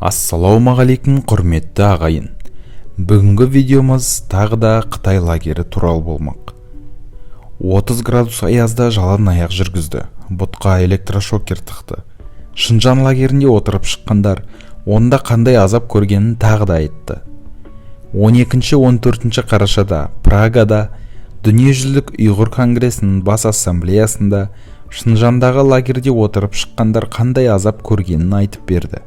Ассалаумағалейкум құрметті ағайын. Бүгінгі видеомыз тағы да Қытай лагері туралы болмақ. 30 градус аязда жалаң аяқ жүргізді. Бұтқа электрошокер тықты. Шыңжан лагерінде отырып шыққандар онда қандай азап көргенін тағы да айтты. 12-14 қарашада Прагада Дүниежүзілік ұйғыр конгресінің бас ассамблеясында Шыңжандағы лагерде отырып шыққандар қандай азап көргенін айтып берді.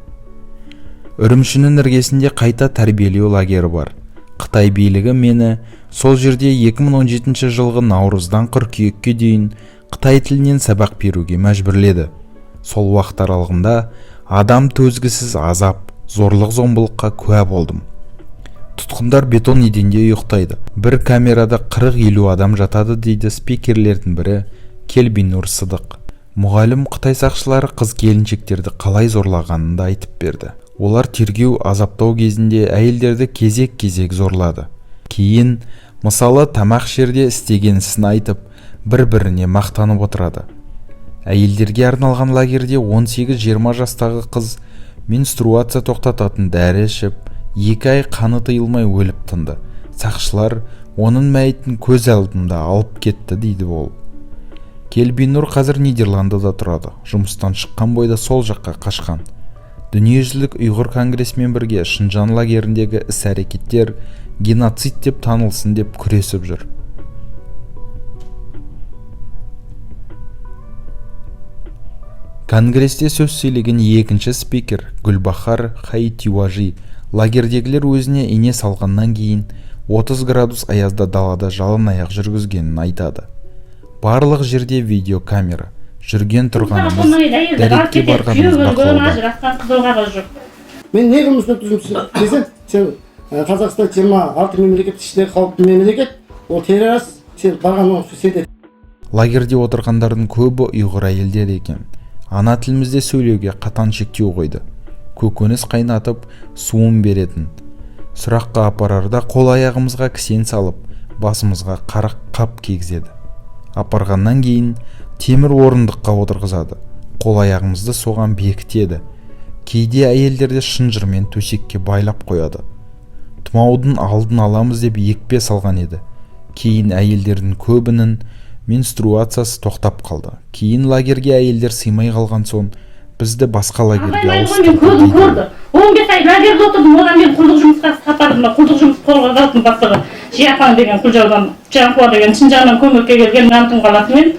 Үрімшінің іргесінде қайта тәрбиелеу лагері бар. Қытай билігі мені сол жерде 2017 жылғы наурыздан қыркүйекке дейін Қытай тілінен сабақ беруге мәжбүрледі. Сол уақыт аралығында адам төзгісіз азап, зорлық-зомбылыққа куә болдым. Тұтқындар бетон еденде ұйықтайды. Бір камерада 40-50 адам жатады дейді спикерлердің бірі Келбинур Сыдық. Мұғалім Қытай сақшылары қыз-келіншектерді қалай зорлағанын да айтып берді. Олар тергеу азаптау кезінде әйелдерді кезек-кезек зорлады. Кейін, мысалы, тамақ жерде істеген ісін айтып, бір-біріне мақтанып отырады. Әйелдерге арналған лагерде 18-20 жастағы қыз менструация тоқтататын дәрі ішіп, 2 ай қаны тыйылмай өліп тынды. Сақшылар оның мәйітін көз алдында алып кетті дейді ол. Келбинур қазір Нидерландыда тұрады. Жұмыстан шыққан бойда сол жаққа қашқан. Дүниежүзілік ұйғыр конгресімен бірге Шыңжан лагеріндегі іс-әрекеттер геноцид деп танылсын деп күресіп жүр. Конгресте сөз сөйлеген екінші спикер Гүлбахар Хаитиуажи лагердегілер өзіне ине салғаннан кейін 30 градус аязда далада жалаң аяқ жүргізгенін айтады. Барлық жерде видеокамера. Жүрген тұрғанымыз, дәретке барғанымыз бақылауда. Мен не жұмысын өткізімсің десем, сен Қазақстан 26 мемлекет ішінде қауіпті мемлекет, ол террорист, сен барған сен. Лагерде отырғандардың көбі ұйғыр әйелдер екен. Ана тілімізде сөйлеуге қатаң шектеу қойды. Көкөніс қайнатып, суын беретін. Сұраққа апарарда қол аяғымызға кісен салып, басымызға қарақ қап кигізеді. Апарғаннан кейін темір орындыққа отырғызады. Қол аяғымызды соған бекітеді. Кейде әйелдерде шынжырмен төсекке байлап қояды. Тұмаудың алдын аламыз деп екпе салған еді. Кейін әйелдердің көбінің менструациясы тоқтап қалды. Кейін лагерге әйелдер сыймай қалған соң бізді басқа лагерге ауыстырды дейді. 15 ай лагерде отырдым, одан мен құлдық жұмысқа сапардым. Құлдық жұмыс қорғалатын бастығы Жияхан деген Құлжаудан, Жанқуа деген Шыңжаңнан көмекке келген Нантун қаласымен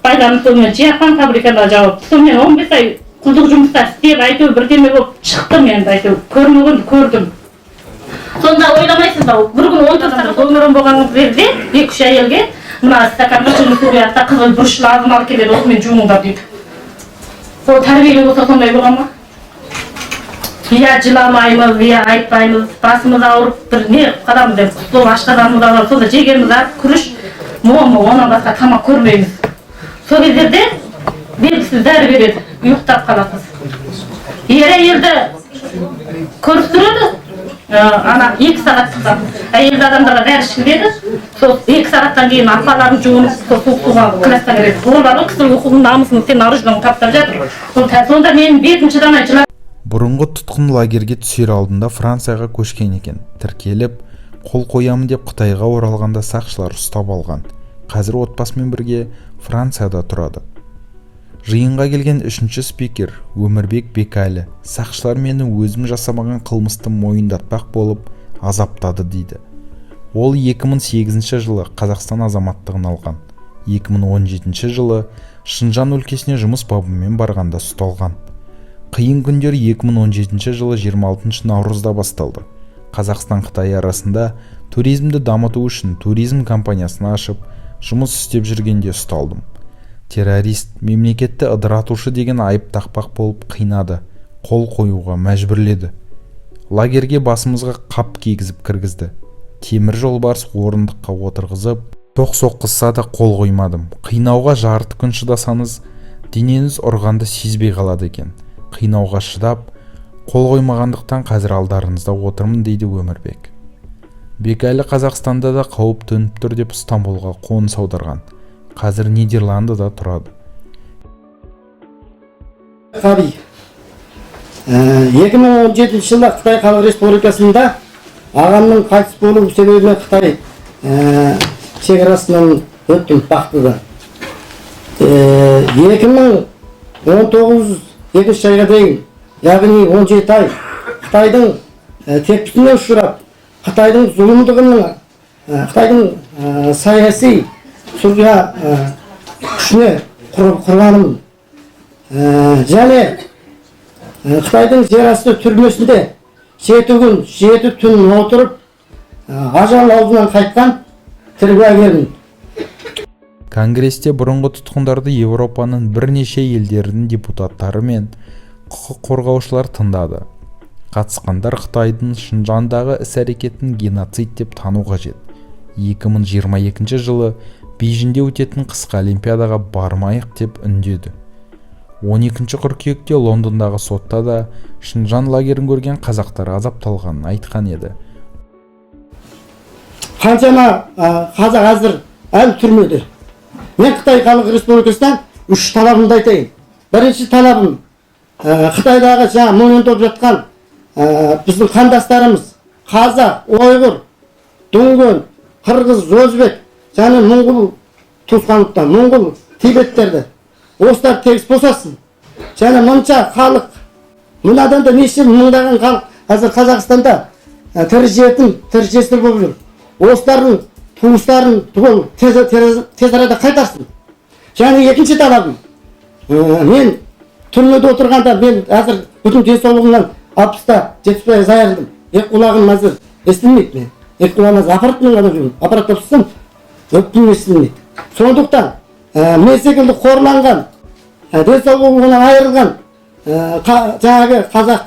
байланып сонымен Жияхан фабрикада жауапты. Сонымен 15 ай құлдық жұмыста істеп, әйтеу бірдеме болып шықтым енді, әйтеу көрмегенді көрдім. Сонда ойламайсыз ба, бір күн 14 сағат өмірім болған жерде 2-3 әйелге мына стаканға жылы су құятта қызыл бұрышты азын алып келеді, осымен жуыңдар дейді. Сол тәрбиелі болса сондай болған ма? Я жыламаймыз, я айтпаймыз, басымыз ауырып бір не қадамыз деп сол ашқазанымыз ауырып, сонда жегеніміз ақ күріш, момо, онан басқа тамақ көрмейміз. Сол кездерде белгісіз дәрі береді, ұйықтап қаласыз. Ер әйелді көрістіреді, ана 2 сағаттықтан әйелді адамдарға дәрі ішіледі, сол 2 сағаттан кейін апаларын жуынып, сол суға класстан береді. Олар кісі оқуын намысын сен наруждан таптап жатыр. Сонда мен бетім шыдамай жылап. Бұрынғы тұтқын лагерге түсер алдында Францияға көшкен екен. Тіркеліп, қол қоямын деп Қытайға оралғанда сақшылар ұстап алған. Қазір отбасымен бірге Францияда тұрады. Жиынға келген 3-ші спикер Өмірбек Бекәлі сақшылар мені өзім жасамаған қылмысты мойындатпақ болып азаптады дейді. Ол 2008 жылы Қазақстан азаматтығын алған. 2017 жылы Шыңжан өлкесіне жұмыс бабымен барғанда ұсталған. Қиын күндер 2017 жылы 26 наурызда басталды. Қазақстан-Қытай арасында туризмді дамыту үшін туризм компаниясын ашып, жұмыс істеп жүргенде ұсталдым. Террорист, мемлекетті ыдыратушы деген айып тақпақ болып қинады, қол қоюға мәжбүрледі. Лагерге басымызға қап кигізіп кіргізді. Темір жолбарыс орындыққа отырғызып, тоқ соққызса да қол қоймадым. Қинауға жарты күн шыдасаңыз, денеңіз ұрғанды сезбей қалады екен. Қинауға шыдап, қол қоймағандықтан қазір алдарыңызда отырмын дейді Өмірбек. Бекәлі Қазақстанда да қауіп төніп тұр деп Стамбулға қоныс аударған. Қазір Нидерландыда тұрады. Фаби. 2017 жылы Қытай Халық Республикасында ағамның қайтыс болу себебімен Қытай шекарасынан өттім бақтыда. 2019 екінші айға дейін, яғни 17 ай Қытайдың тепкісіне ұшырап, Қытайдың зұлымдығының, Қытайдың саяси сүрге күшіне құрғанымын. Және Қытайдың жерасты түрмесінде 7 күн, 7 түн отырып, ажал аузынан қайтқан тірі куәгермін. Конгресте бұрынғы тұтқындарды Еуропаның бірнеше елдерінің депутаттары мен құқық қорғаушылар тыңдады. Қатысқандар Қытайдың Шыңжаңдағы іс-әрекетін геноцид деп тану қажет. 2022 жылы Бейжіңде өтетін қысқы олимпиадаға бармайық деп үндеді. 12 қыркүйекте Лондондағы сотта да Шыңжаң лагерін көрген қазақтар азапталғанын айтқан еді. Қаншама қазақ әзір әлі түрмеде. Мен Қытай Халық Республикасынан 3 талабымды айтайын. Бірінші талабым, Қытайдағы жаңа мойындап жатқан біздің қандастарымыз, қазақ, ойғыр, дүнген, қырғыз, өзбек, және моңғол туысқандықтан, моңғол, тибеттерді осылар тегіс босасын. Және мұнша халық, мынадан да неше мыңдаған халық қазір Қазақстанда тірі жетім, тірі жесір болып жүр. Осылардың туыстарын түгел тез арада қайтарсын. Және екінші талабым, мен түрмеде отырғанда мен әзір бүтін денсаулығымнан 60-та 70-те зайырдым. Екі құлағым әзір естілмейді мен. Екі құлағым әзір аппаратпен ғана жүрмін. Аппарат тапсырсам өптім естілмейді. Сондықтан мен секілді қорланған, денсаулығынан айырылған жаңағы қазақ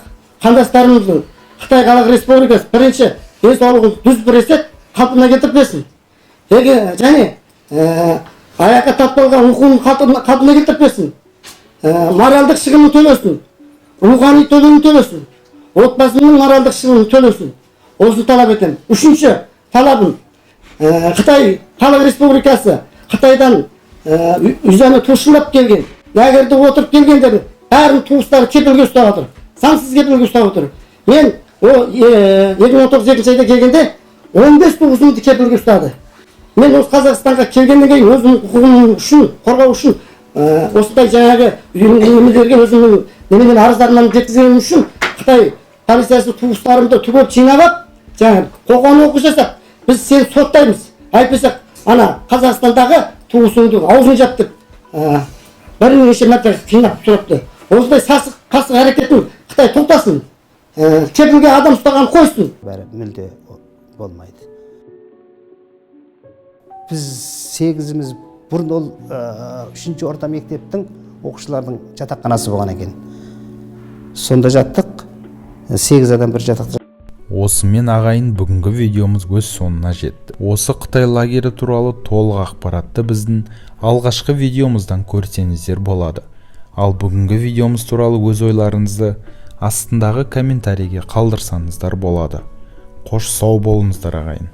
қандастарымыздың Қытай Халық Республикасы бірінші денсаулығын дүз бір есет қалпына келтіріп берсін. Және аяққа тапталған ұйқының қалпына келтіріп берсін. Моральдық шығынын төлесін. Рухани төлемін төлесін. Отбасының моральдық шығынын төлесін. Осыны талап етемін. Үшінші талабым, Қытай Халық Республикасы Қытайдан üzerine turşulap gelgen, лагерде отырып келгендерді бәрін туыстары кепілге ұстап отыр. Заңсыз кепілге ұстап отыр. Мен 2019 айда келгенде 15 туысымды кепілге ұстады. Мен осы Қазақстанға келгеннен кейін өзімнің құқығым үшін, қорғау үшін осындай жаңағы немелерге өзімнің неменен арыздарымнан жеткізгенім үшін Қытай полициясы туыстарымды түгел жинап алып, жаңағы қоғам оқу жасап, біз сені соттаймыз. Айтпасақ, ана Қазақстандағы туысыңды аузын жап деп бірнеше мәрте қинап тұрыпты. Осындай сасық әрекетін Қытай тоқтасын. Кепілге адам ұстаған қойсын. Бәрі мүлде болмайды. Біз 8-іміз бұрын ол 3-ші орта мектептің оқушылардың жатақханасы болған екен. Сонда жаттық, 8 адам бір жатақта. Осымен ағайын бүгінгі видеомыз өз соңына жетті. Осы Қытай лагері туралы толық ақпаратты біздің алғашқы видеомыздан көрсеңіздер болады. Ал бүгінгі видеомыз туралы өз ойларыңызды астындағы комментарийге қалдырсаңыздар болады. Қош сау болыңыздар ағайын.